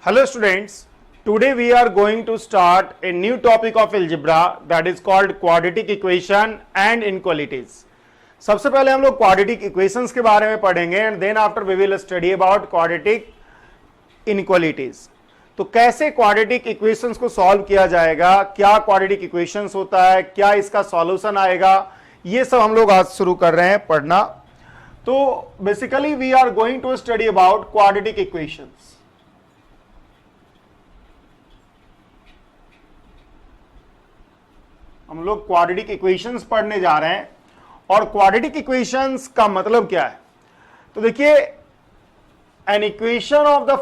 Hello students, today we are going to start a new topic of algebra that is called quadratic equation and inequalities. सबसे पहले हम लोग quadratic equations के बारे में पढ़ेंगे and then after we will study about quadratic inequalities. तो कैसे quadratic equations को solve किया जाएगा, क्या quadratic equations होता है, क्या इसका solution आएगा, ये सब हम लोग आज शुरू कर रहे हैं पढ़ना. तो basically we are going to study about quadratic equations. हम लोग क्वाड्रेटिक इक्वेशंस पढ़ने जा रहे हैं और क्वाड्रेटिक इक्वेशंस का मतलब क्या है. तो देखिए, an equation of the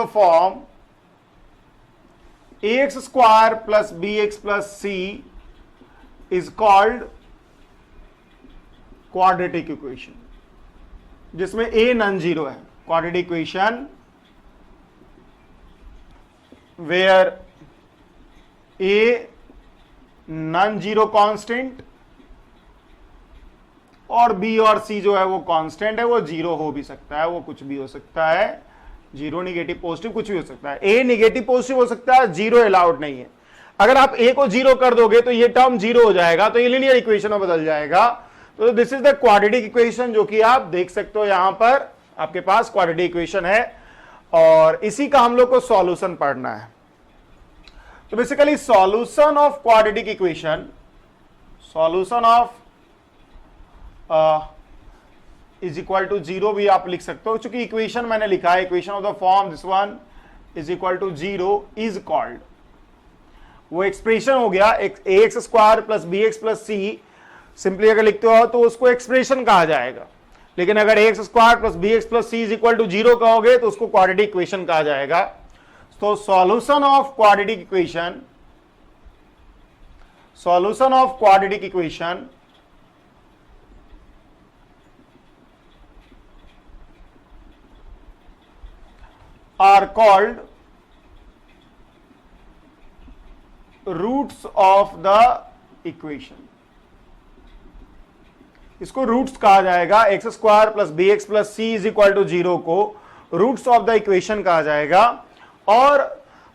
form ax square plus bx plus c is called quadratic equation, जिसमें a नॉन जीरो है. Quadratic equation where a non-zero constant और b और c जो है वो कांस्टेंट है, वो जीरो हो भी सकता है, वो कुछ भी हो सकता है, जीरो निगेटिव पॉजिटिव कुछ भी हो सकता है. a निगेटिव पॉजिटिव हो सकता है, जीरो अलाउड नहीं है. अगर आप a को जीरो कर दोगे तो ये टर्म जीरो हो जाएगा, तो ये लीनियर इक्वेशन में बदल जाएगा. तो this is the quadratic equation, जो कि आप देख सकते हो यहां पर आपके पास क्वाड्रेटिक इक्वेशन है और इसी का हम लोग को सॉल्यूशन पढ़ना है. तो basically solution of quadratic equation, solution of is equal to zero भी आप लिख सकते हो, क्योंकि इक्वेशन मैंने लिखा है, equation of the form this one is equal to zero is called, वो एक्सप्रेशन हो गया ax square plus bx plus c. Simply अगर लिखते हो तो उसको एक्सप्रेशन कहा जाएगा, लेकिन अगर ax square plus bx plus c is equal to zero कहोगे तो उसको क्वाड्रेटिक इक्वेशन कहा जाएगा. तो solution of quadratic equation are called roots of the equation. इसको रूट्स कहा जाएगा. X square plus B x plus C is equal to zero को रूट्स ऑफ द इक्वेशन कहा जाएगा. और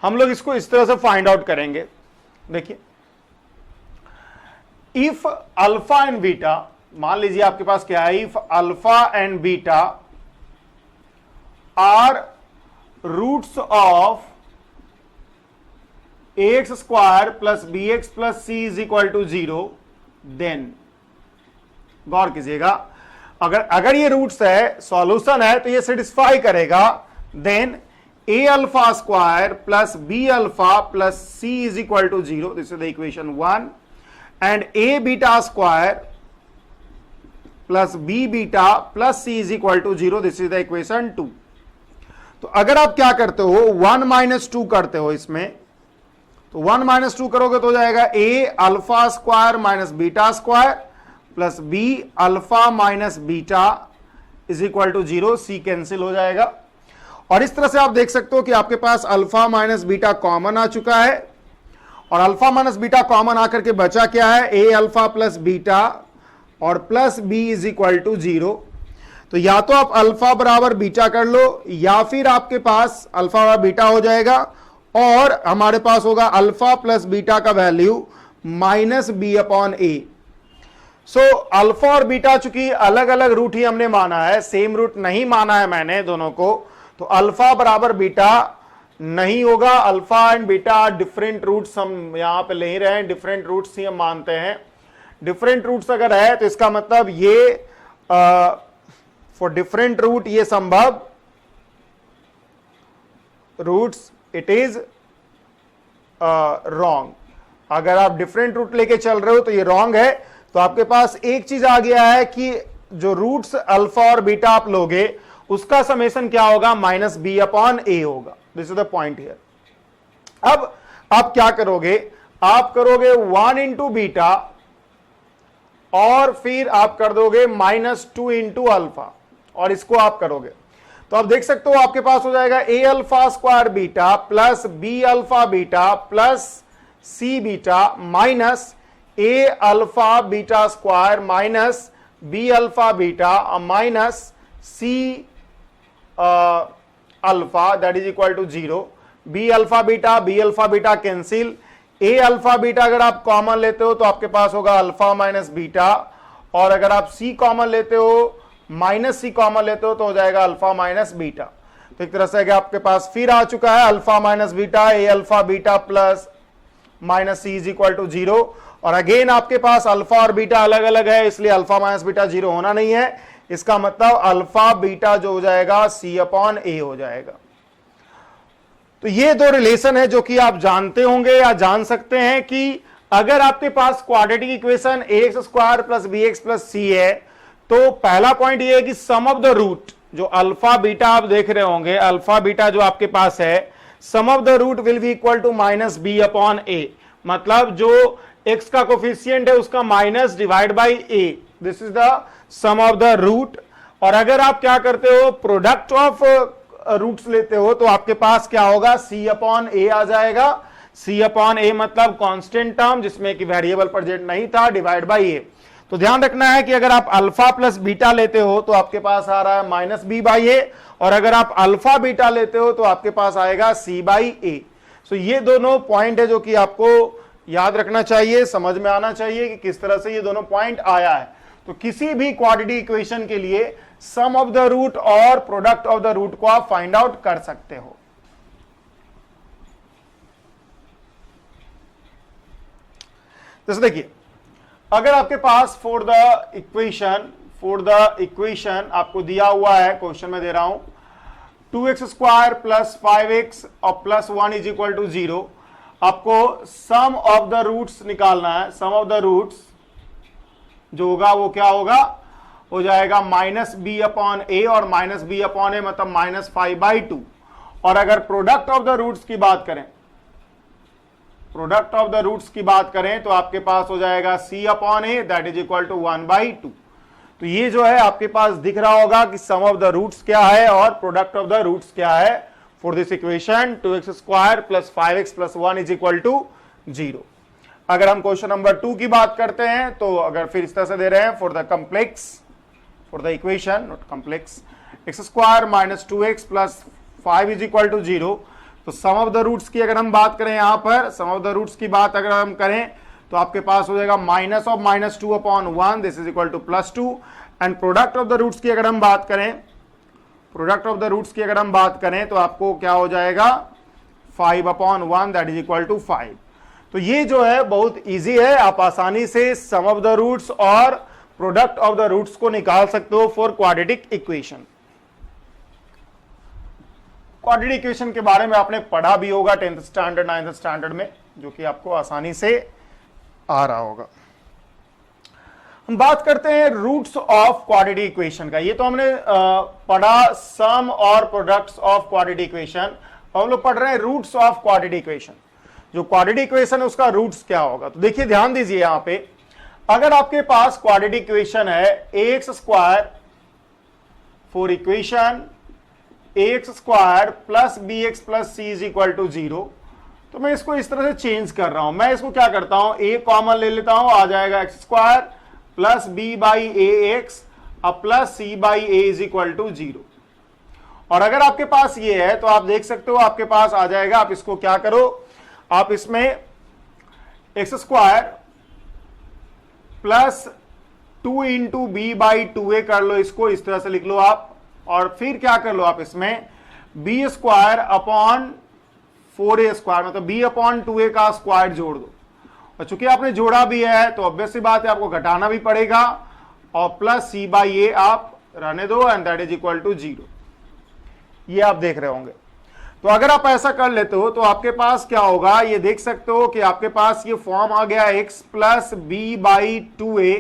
हम लोग इसको इस तरह से फाइंड आउट करेंगे. देखिए, इफ अल्फा एंड बीटा, मान लीजिए आपके पास क्या है, if alpha and beta are roots of X square plus B x plus C is equal to zero, then गौर कीजिएगा, अगर ये रूट्स है, सॉल्यूशन है, तो ये सेटिस्फाई करेगा. Then a alpha square plus b alpha plus c is equal to 0. This is the equation 1. And a beta square plus b beta plus c is equal to 0. This is the equation 2. तो अगर आप क्या करते हो, 1 minus 2 करते हो इसमें, तो 1 minus 2 करोगे तो हो जाएगा a alpha square minus beta square plus b alpha minus beta is equal to 0. c cancel हो जाएगा. और इस तरह से आप देख सकते हो कि आपके पास अल्फा माइनस बीटा कॉमन आ चुका है, और अल्फा माइनस बीटा कॉमन आकर के बचा क्या है, ए अल्फा प्लस बीटा और plus b is equal to zero. तो या तो आप अल्फा बराबर बीटा कर लो, या फिर आपके पास अल्फा बराबर बीटा हो जाएगा और हमारे पास होगा अल्फा प्लस बीटा का वैल्यू माइनस बी अपॉन ए. सो अल्फा और बीटा चूंकि अलग अलग रूट ही हमने माना है, सेम रूट नहीं माना है मैंने दोनों को, तो अल्फा बराबर बीटा नहीं होगा. Alpha and beta different roots हम यहां पे ले रहे हैं, डिफरेंट रूट्स ही हम मानते हैं. डिफरेंट रूट्स अगर है तो इसका मतलब ये फॉर डिफरेंट रूट ये संभव रूट्स इट इज रॉन्ग. अगर आप डिफरेंट रूट लेके चल रहे हो तो ये रॉन्ग है. तो आपके पास एक चीज आ गया है कि जो रूट्स अल्फा और बीटा आप लोगे उसका समेशन क्या होगा, माइनस बी अपॉन ए होगा. This is the point here. अब आप क्या करोगे, आप करोगे 1 इंटू बीटा और फिर आप कर दोगे माइनस 2 इंटू अल्फा, और इसको आप करोगे तो आप देख सकते हो आपके पास हो जाएगा A alpha square beta plus B alpha beta plus C beta minus A alpha beta square minus B alpha beta minus C alpha that is equal to 0, B alpha beta cancel, A alpha beta अगर आप common लेते हो तो आपके पास होगा alpha minus beta, और अगर आप सी कॉमन लेते हो माइनस सी कॉमन लेते हो तो हो जाएगा अल्फा माइनस बीटा। तो एक तरह से आपके पास फिर आ चुका है alpha minus beta, a alpha beta plus minus c is equal to 0, और अगेन आपके पास अल्फा और बीटा अलग अलग है इसलिए अल्फा माइनस बीटा 0 होना नहीं है, इसका मतलब अल्फा बीटा जो हो जाएगा सी अपॉन ए हो जाएगा। तो ये दो रिलेशन है जो कि आप जानते होंगे या जान सकते हैं कि अगर आपके पास quadratic equation ax square plus bx plus C है तो पहला पॉइंट ये है कि सम ऑफ द रूट जो अल्फा बीटा आप देख रहे होंगे, अल्फा बीटा जो आपके पास है, sum of the root will be equal to minus B upon A, मतलब जो x का कोफिशिएंट है उसका minus divide by A, this is the sum of the root. और अगर आप क्या करते हो प्रोडक्ट ऑफ रूट्स लेते हो तो आपके पास क्या होगा सी अपॉन ए आ जाएगा, सी अपॉन ए मतलब कांस्टेंट टर्म जिसमें कि वेरिएबल प्रेजेंट नहीं था डिवाइड बाई ए। तो ध्यान रखना है कि अगर आप अल्फा प्लस बीटा लेते हो तो आपके पास आ रहा है माइनस बी बाई ए, और अगर आप अल्फा बीटा लेते हो तो आपके पास आएगा सी बाई ए। सो ये दोनों पॉइंट है जो कि आपको याद रखना चाहिए, समझ में आना चाहिए कि किस तरह से ये दोनों पॉइंट आया है। तो किसी भी क्वाड्रेटिक इक्वेशन के लिए सम ऑफ द रूट और प्रोडक्ट ऑफ द रूट को आप फाइंड आउट कर सकते हो। जैसे देखिए अगर आपके पास फॉर द इक्वेशन आपको दिया हुआ है, क्वेश्चन में दे रहा हूं 2x स्क्वायर प्लस 5x और प्लस 1 इज इक्वल टू 0, आपको सम ऑफ द रूट्स निकालना है। सम ऑफ द रूट्स जो होगा वो क्या होगा, हो जाएगा माइनस बी अपॉन ए, और माइनस बी अपॉन ए मतलब माइनस 5/2। और अगर प्रोडक्ट ऑफ द रूट्स की बात करें, प्रोडक्ट ऑफ द रूट्स की बात करें तो आपके पास हो जाएगा C upon A that is equal to 1/2। तो ये जो है आपके पास दिख रहा होगा कि सम ऑफ द रूट्स क्या है और प्रोडक्ट ऑफ द रूट्स क्या है for this equation 2x square plus 5x plus 1 is equal to 0। अगर हम क्वेश्चन नंबर 2 की बात करते हैं तो अगर फिर इस तरह से दे रहे हैं for the complex, for the equation not complex, x square minus 2x plus 5 is equal to 0। तो सम ऑफ द रूट्स की अगर हम बात करें, यहां पर सम ऑफ द रूट्स की बात अगर हम करें तो आपके पास हो जाएगा minus of minus 2 upon 1 this is equal to plus 2। And product of the roots की अगर हम बात करें, प्रोडक्ट ऑफ द रूट्स की अगर हम बात करें तो आपको क्या हो जाएगा 5 upon 1 that is equal to 5। तो ये जो है बहुत इजी है, आप आसानी से सम ऑफ द रूट्स और प्रोडक्ट ऑफ द रूट्स को निकाल सकते हो for quadratic equation. Quadratic equation के बारे में आपने पढ़ा भी होगा 10th स्टैंडर्ड 9th स्टैंडर्ड में, जो कि आपको आसानी से आ रहा होगा। हम बात करते हैं रूट्स ऑफ क्वाड्रेटिक इक्वेशन का। ये तो हमने पढ़ा सम और प्रोडक्ट्स ऑफ क्वाड्रेटिक इक्वेशन, और हम लोग पढ़ रहे हैं रूट्स ऑफ क्वाड्रेटिक इक्वेशन। जो क्वाड्रेटिक इक्वेशन है उसका रूट्स क्या होगा, तो देखिए ध्यान दीजिए यहां पे अगर आपके पास क्वाड्रेटिक इक्वेशन है ax square for equation ax square plus bx plus c is equal to 0, तो मैं इसको इस तरह से चेंज कर रहा हूं। मैं इसको क्या करता हूं, a कॉमन ले लेता हूं, आ जाएगा x square plus b by A X अब plus c by A is equal to 0। और अगर आपके पास ये है तो आप देख सकते हो आपके पास आ जाएगा, आप इसको क्या करो, आप इसमें x square plus 2 into b by 2a कर लो, इसको इस तरह से लिख लो आप, और फिर क्या कर लो आप इसमें b square upon 4a square मतलब b अपॉन 2a का स्क्वायर जोड़ दो। और चूंकि आपने जोड़ा भी है तो ऑब्वियस सी बात है आपको घटाना भी पड़ेगा, और प्लस c बाई ए आप रहने दो and that is equal to 0। ये आप देख रहे होंगे। तो अगर आप ऐसा कर लेते हो तो आपके पास क्या होगा, ये देख सकते हो कि आपके पास ये फॉर्म आ गया x plus b by 2a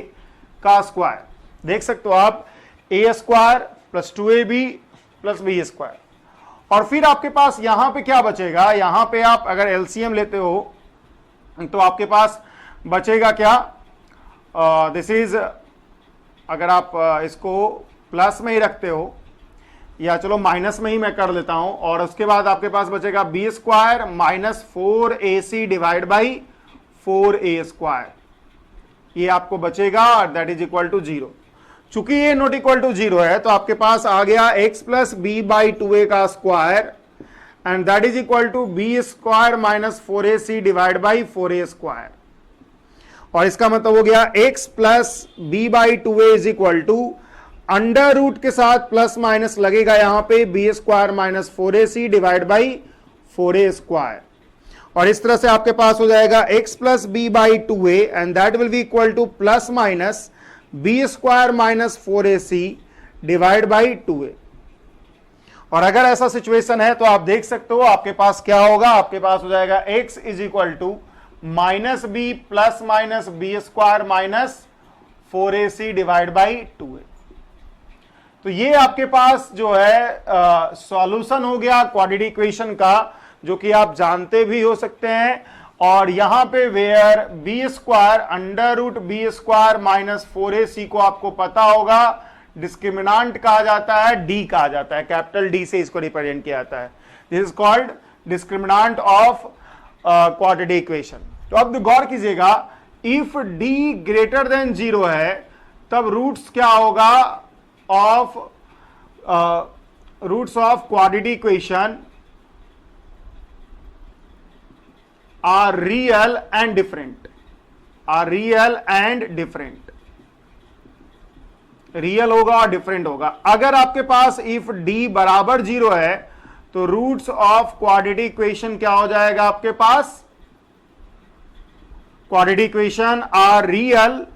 का स्क्वायर। देख सकते हो आप a square plus 2ab plus b square. और फिर आपके पास यहां पे क्या बचेगा, यहां पे आप अगर एलसीएम लेते हो तो आपके पास बचेगा क्या, दिस इज अगर आप इसको प्लस में ही रखते हो या चलो माइनस में ही मैं कर लेता हूं, और उसके बाद आपके पास बचेगा b square minus 4ac divide by 4a square, ये आपको बचेगा दैट इज इक्वल टू 0। चूंकि ये नॉट इक्वल टू 0 है तो आपके पास आ गया x plus b by 2a का square and that is equal to b square minus 4ac divide by 4a square. और इसका मतलब हो गया x plus b by 2a is equal to under root के साथ प्लस माइनस लगेगा यहां पे b square minus 4ac divide by 4a square. और इस तरह से आपके पास हो जाएगा x plus b by 2a and that will be equal to plus minus b square minus 4ac divide by 2a। और अगर ऐसा सिचुएशन है तो आप देख सकते हो आपके पास क्या होगा, आपके पास हो जाएगा x is equal to minus b plus minus b square minus 4ac divide by 2a। तो ये आपके पास जो है सॉल्यूशन हो गया क्वाड्रेटिक इक्वेशन का, जो कि आप जानते भी हो सकते हैं। और यहां पे where b square under root b square minus 4ac को आपको पता होगा डिस्क्रिमिनांट कहा जाता है, डी कहा जाता है, कैपिटल डी से इसको रिप्रेजेंट किया जाता है। This is called discriminant of quadratic equation. तो अब गौर कीजिएगा, इफ डी ग्रेटर देन 0 है तब रूट्स क्या होगा of roots of quadratic equation are real and different, are real and different, real होगा और डिफरेंट होगा। अगर आपके पास इफ d बराबर 0 है तो रूट्स ऑफ क्वाड्रेटिक इक्वेशन क्या हो जाएगा, आपके पास quadratic equation are real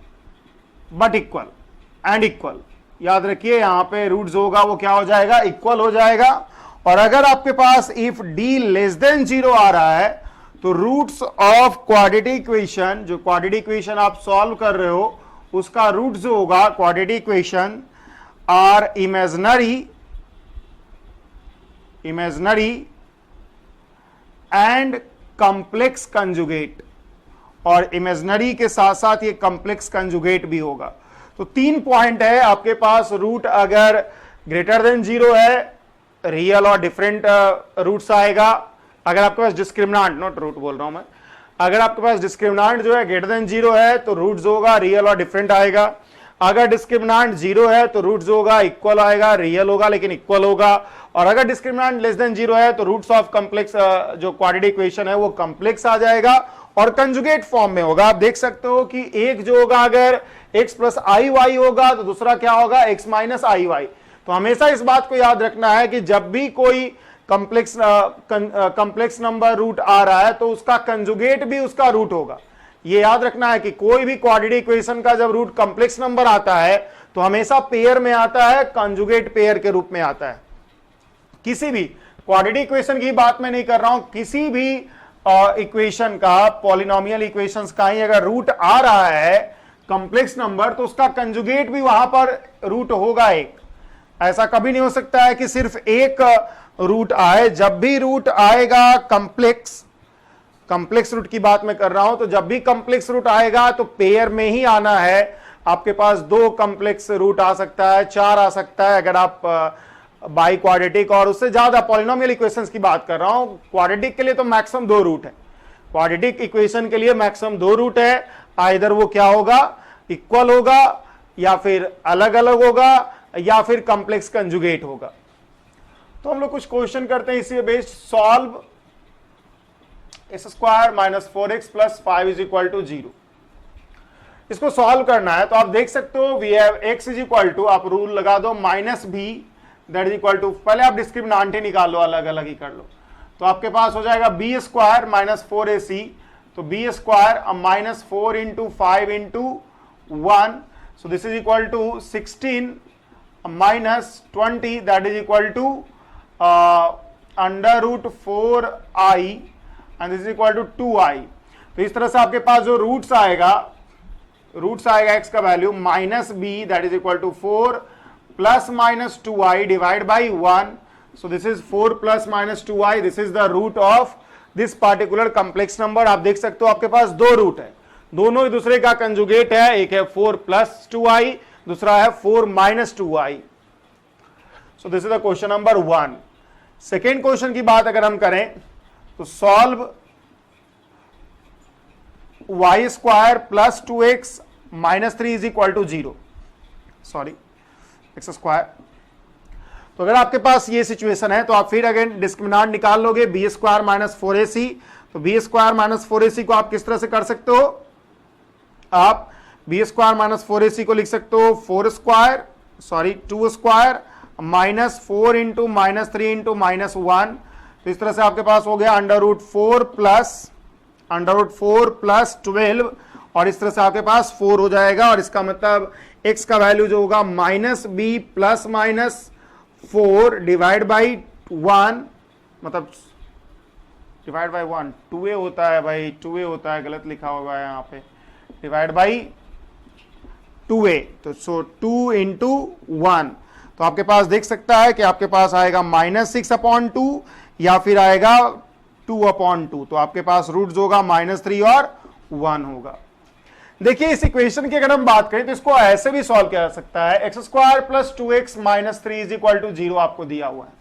but equal and equal. याद रखिए यहां पे रूट्स होगा वो क्या हो जाएगा, इक्वल हो जाएगा। और अगर आपके पास इफ d लेस देन 0 आ रहा है तो रूट्स ऑफ क्वाड्रेटिक इक्वेशन, जो क्वाड्रेटिक इक्वेशन आप सॉल्व कर रहे हो उसका रूट जो होगा quadratic equation are imaginary and complex conjugate. और इमेजिनरी के साथ साथ ये कंप्लेक्स कंजुगेट भी होगा। तो 3 पॉइंट है आपके पास। रूट अगर ग्रेटर देन 0 है रियल और डिफरेंट रूट्स आएगा। अगर आपके पास डिस्क्रिमिनांट, नॉट रूट बोल रहा हूं मैं, अगर आपके पास डिस्क्रिमिनांट जो है ग्रेटर देन 0 है तो रूट्स होगा रियल और डिफरेंट आएगा। अगर डिस्क्रिमिनांट 0 है तो रूट्स होगा इक्वल आएगा, रियल होगा लेकिन इक्वल होगा। और अगर डिस्क्रिमिनांट लेस देन 0 है तो रूट्स ऑफ कॉम्प्लेक्स जो क्वाड्रेटिक इक्वेशन है वो कॉम्प्लेक्स आ जाएगा और कंजुगेट फॉर्म में होगा। आप देख सकते हो कि एक जो होगा अगर x प्लस आई वाई होगा तो दूसरा क्या होगा, x माइनस आई वाई। तो हमेशा इस बात को याद रखना है कि जब भी कोई कंप्लेक्स नंबर रूट आ रहा है तो उसका कंजुगेट भी उसका रूट होगा। ये याद रखना है कि कोई भी क्वाड्रेटिक इक्वेशन का जब रूट कंप्लेक्स नंबर आता है तो हमेशा पेयर में आता है, कंजुगेट पेयर के रूप में आता है। किसी भी क्वाड्रेटिक इक्वेशन की बात मैं नहीं कर रहा हूं, किसी भी इक्वेशन का, पॉलिनोमियल इक्वेशंस का ही अगर रूट आ रहा है कंप्लेक्स नंबर तो उसका कंजुगेट भी वहां पर रूट होगा एक। ऐसा कभी नहीं हो सकता है कि सिर्फ एक रूट आए। जब भी रूट आएगा कंप्लेक्स रूट की बात मैं कर रहा हूं, तो जब भी कंप्लेक्स रूट आएगा तो पेयर में ही आना है। आपके पास 2 कंप्लेक्स रूट आ सकता है, 4 आ सकता है अगर आप बाई क्वाड्रेटिक, और उससे ज्यादा पॉलिनोमियल इक्वेशंस की बात कर रहा हूं। क्वाड्रेटिक के लिए तो मैक्सिमम 2 रूट है, क्वाड्रेटिक इक्वेशन के लिए मैक्सिमम 2 रूट है। आइदर वो क्या होगा, इक्वल होगा या फिर अलग अलग होगा या फिर कंप्लेक्स कंजुगेट होगा। तो हम लोग कुछ क्वेश्चन करते हैं इसी based. Solve x square minus 4x plus 5 is equal to 0। इसको सॉल्व करना है तो आप देख सकते हो we have x is equal to, आप रूल लगा दो minus b that is equal to, पहले आप डिस्क्रिमिनांट ही निकाल लो, अलग अलग ही कर लो। तो आपके पास हो जाएगा b स्क्वायर माइनस 4ac, तो b square minus 4 into 5 into 1, so this is equal to 16 minus 20 that is equal to under root 4i and this is equal to 2i। तो इस तरह से आपके पास जो रूट्स आएगा x का value minus b that is equal to 4 plus minus 2i divide by 1, so this is 4 plus minus 2i, this is the root of this particular complex number. आप देख सकते हो आपके पास 2 रूट है, दोनों एक दूसरे का कंजुगेट है, एक है 4 प्लस 2i, दूसरा है 4 minus 2i। So this is the question number 1। Second question की बात अगर हम करें तो solve y square plus 2x minus 3 is equal to 0। Sorry x square. तो अगर आपके पास ये सिचुएशन है तो आप फिर अगेन डिस्क्रिमिनेंट निकाल लोगे, बी स्क्वायर माइनस 4ac। तो बी स्क्वायर माइनस 4ac को आप किस तरह से कर सकते हो, आप बी स्क्वायर माइनस 4ac को लिख सकते हो 2 square minus 4 into minus 3 into minus 1। तो इस तरह से आपके पास हो गया √4 प्लस 12, और इस तरह से आपके पास 4 हो जाएगा। और इसका मतलब x का वैल्यू जो होगा minus b plus minus 4 divide by 1, मतलब डिवाइड बाई 1 2a होता है भाई, 2a होता है, गलत लिखा होगा यहाँ पे, डिवाइड बाई 2a। तो सो 2 इंटू 1, तो आपके पास देख सकता है कि आपके पास आएगा -6/2 या फिर आएगा 2/2। तो आपके पास रूट्स होगा -3 और 1 होगा। देखिए इस इक्वेशन की अगर हम बात करें तो इसको ऐसे भी सॉल्व किया जा सकता है, x square plus 2x minus 3 is equal to 0 आपको दिया हुआ है।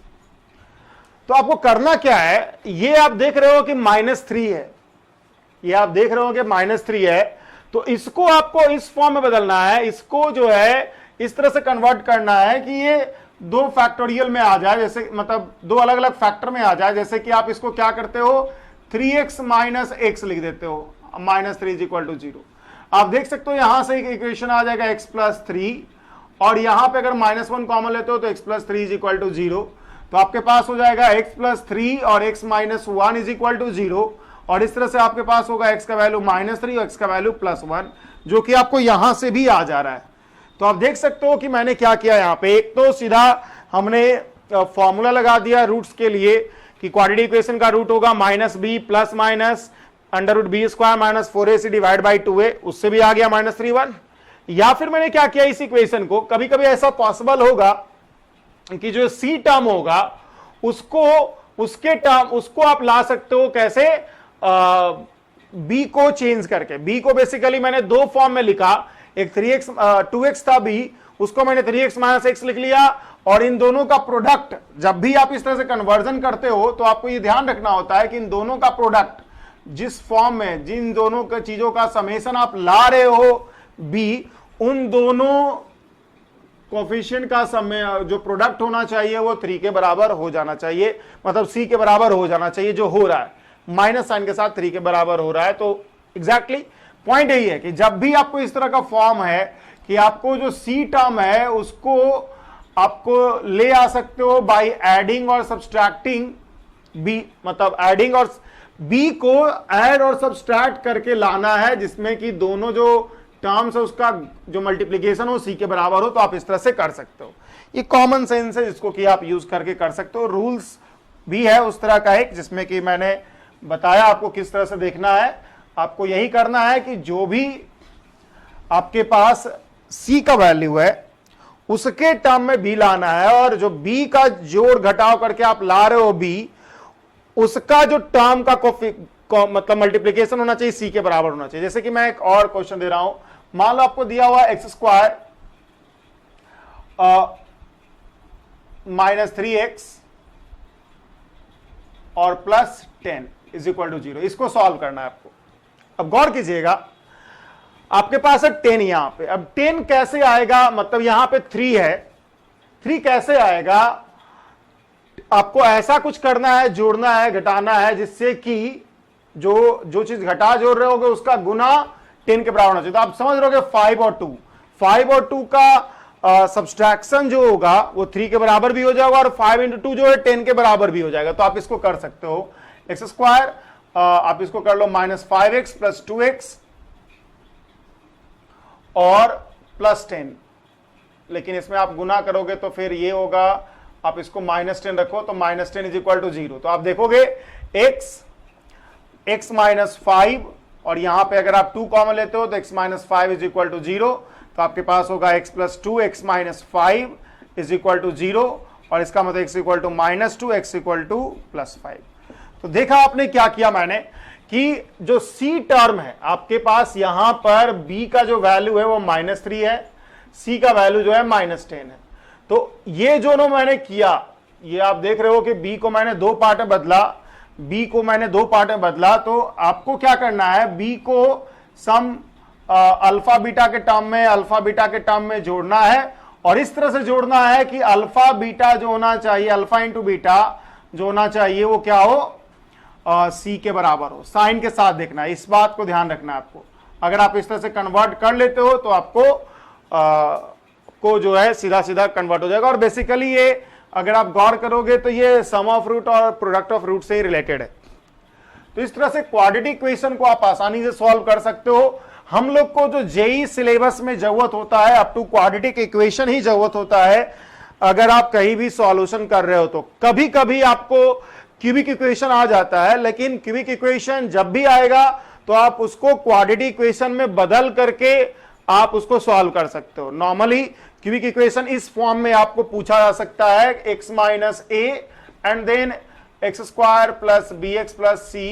तो आपको करना क्या है, ये आप देख रहे हो कि -3 है, ये आप देख रहे हो कि -3 है, तो इसको आपको इस फॉर्म में बदलना है, इसको जो है इस तरह से कन्वर्ट करना है कि ये 2 फैक्टोरियल में आ जाए, जैसे मतलब 2 अलग अलग फैक्टर में आ जाए। जैसे कि आप इसको क्या करते हो, 3x माइनस x लिख देते हो, -3 इज इक्वल टू 0। आप देख सकते हो यहां से एक इक्वेशन आ जाएगा x प्लस 3, और यहां पे अगर -1 कॉमन लेते हो तो x plus 3 is equal to 0। तो आपके पास हो जाएगा x प्लस 3 और x minus 1 is equal to 0, और इस तरह से आपके पास होगा x का वैल्यू -3 और x का वैल्यू +1, जो कि आपको यहां से भी आ जा रहा है। तो आप देख सकते हो कि मैंने क्या किया यहाँ पे, एक तो सीधा हमने फॉर्मूला लगा दिया रूट्स के लिए कि क्वाड्रेटिक इक्वेशन का रूट होगा -b plus minus √b square minus 4ac divide by 2a, उससे भी आ गया -3/1। या फिर मैंने क्या किया, इस इक्वेशन को कभी कभी ऐसा पॉसिबल होगा कि जो c टर्म होगा उसको आप ला सकते हो कैसे, b को चेंज करके। b को बेसिकली मैंने 2 फॉर्म में लिखा, एक 2x था b, उसको मैंने 3x माइनस x लिख लिया, और इन दोनों का प्रोडक्ट जब भी आप इस तरह से कन्वर्जन करते हो तो आपको ये ध्यान रखना होता है कि इन दोनों का प्रोडक्ट जिस फॉर्म में, जिन दोनों का चीजों का समेशन आप ला रहे हो b, उन दोनों कोफिशिएंट का समय जो प्रोडक्ट होना चाहिए वो 3 के बराबर हो जाना चाहिए, मतलब c के बराबर हो जाना चाहिए, जो हो रहा है माइनस साइन के साथ 3 के बराबर हो रहा है। तो एग्जैक्टली पॉइंट यही है कि जब भी आपको इस तरह का फॉर्म है कि आपको जो c टर्म है उसको आपको ले आ सकते हो बाय एडिंग और सब्सट्रैक्टिंग b, मतलब एडिंग और b को ऐड और सब्सट्रैक्ट करके लाना है, जिसमें कि दोनों जो टर्म्स है उसका जो मल्टीप्लिकेशन हो c के बराबर हो। तो आप इस तरह से कर सकते हो, ये कॉमन सेंस है जिसको कि आप यूज करके कर सकते हो। रूल्स भी है उस तरह का एक, जिसमें कि मैंने बताया आपको किस तरह से देखना है। आपको यही करना है कि जो भी आपके पास c का वैल्यू है उसके टर्म में b लाना है, और जो b का जोड़ घटाव करके आप ला रहे हो b, उसका जो टर्म का मतलब मल्टीप्लिकेशन होना चाहिए c के बराबर होना चाहिए। जैसे कि मैं एक और क्वेश्चन दे रहा हूं, मान लो आपको दिया हुआ एक्स स्क्वायर -3x और +10 इज इक्वल टू 0, इसको सॉल्व करना है आपको। अब गौर कीजिएगा, आपके पास है 10 यहां पे, अब 10 कैसे आएगा, मतलब यहां पे 3 है, 3 कैसे आएगा, आपको ऐसा कुछ करना है, जोड़ना है, घटाना है, जिससे कि जो चीज घटा जोड़ रहे होगे उसका गुना 10 के बराबर होना चाहिए। तो आप समझ रहे होगे 5 और 2 का सब्सट्रैक्शन जो होगा वो 3 के बराबर भी हो जाएगा, और 5 × 2 जो है 10 के बराबर भी हो जाएगा। तो आप इसको कर सकते हो, एक्स स्क्वायर आप इसको कर लो -5x प्लस 2x और +10, लेकिन इसमें आप गुना करोगे तो फिर ये होगा, आप इसको -10 रखो तो -10 इज इक्वल टू 0। तो आप देखोगे x -5, और यहां पे अगर आप 2 कॉमन लेते हो तो x -5 इज इक्वल टू 0। तो आपके पास होगा x plus 2 x -5 is equal to 0, और इसका मतलब x equal to -2 x equal to +5। तो देखा आपने क्या किया मैंने, कि जो c टर्म है आपके पास यहां पर b का जो वैल्यू है वो -3 है, c का वैल्यू जो है -10 है। तो ये जो मैंने किया, ये आप देख रहे हो कि b को मैंने 2 पार्ट में बदला, तो आपको क्या करना है, b को सम अल्फा बीटा के टर्म में अल्फा बीटा के टर्म में जोड़ना है, और इस तरह से जोड़ना है कि अल्फा बीटा जो होना चाहिए, अल्फा इंटू बीटा जो होना चाहिए वो क्या हो, सी के बराबर हो। साइन के साथ देखना है, इस बात को ध्यान रखना है आपको। अगर आप इस तरह से कन्वर्ट कर लेते हो तो आपको जो है सीधा सीधा कन्वर्ट हो जाएगा। और बेसिकली ये अगर आप गौर करोगे तो ये सम ऑफ रूट और प्रोडक्ट ऑफ रूट से ही रिलेटेड है। तो इस तरह से क्वाड्रेटिक इक्वेशन को आप आसानी से सॉल्व कर सकते हो। हम लोग को जो जेई सिलेबस में जरूरत होता है अप टू क्वाड्रेटिक इक्वेशन ही जरूरत होता है। अगर आप कहीं भी सॉल्यूशन कर रहे हो तो कभी कभी आपको क्यूबिक इक्वेशन आ जाता है, लेकिन क्यूबिक इक्वेशन जब भी आएगा तो आप उसको क्वाड्रेटिक इक्वेशन में बदल करके आप उसको सॉल्व कर सकते हो। नॉर्मली क्यूबिक इक्वेशन इस फॉर्म में आपको पूछा जा सकता है, x minus A and then X square plus B x plus C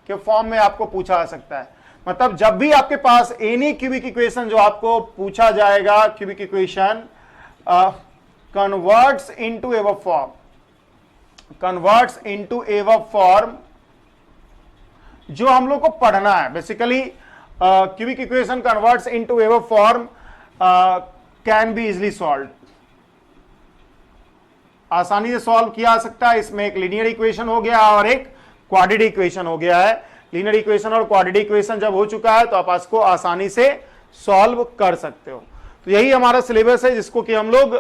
के फॉर्म में आपको पूछा जा सकता है। मतलब जब भी आपके पास एनी क्यूबिक इक्वेशन जो आपको पूछा जाएगा, cubic equation converts into ever form, converts into ever form, जो हम लोग को पढ़ना है basically cubic equation converts into ever form can be easily solve, आसानी से सॉल्व किया जा सकता है। इसमें एक लीनियर इक्वेशन हो गया और एक क्वाड्रेटिक इक्वेशन हो गया है। लीनियर इक्वेशन और क्वाड्रेटिक इक्वेशन जब हो चुका है तो आप इसको आसानी से सॉल्व कर सकते हो। तो यही हमारा सिलेबस है जिसको कि हम लोग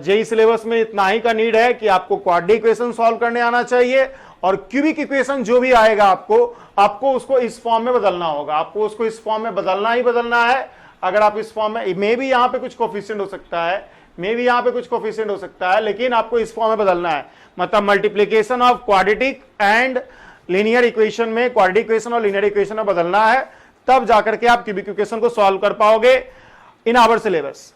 जेई सिलेबस में इतना ही का नीड है कि आपको क्वाड्रेटिक इक्वेशन सॉल्व करने आना चाहिए, और क्यूबिक इक्वेशन जो भी आएगा आपको उसको इस फॉर्म में बदलना होगा। आपको उसको इस फॉर्म में बदलना ही बदलना है। अगर आप इस फॉर्म में, मे भी यहां पे कुछ कोफिशिएंट हो सकता है, मे भी यहां पे कुछ कोफिशिएंट हो सकता है, लेकिन आपको इस फॉर्म में बदलना है। मतलब multiplication of quadratic and linear equation में, क्वाड्रेटिक इक्वेशन और लीनियर इक्वेशन में बदलना है, तब जाकर के आप क्यूबिक इक्वेशन को सॉल्व कर पाओगे इन आवर सिलेबस।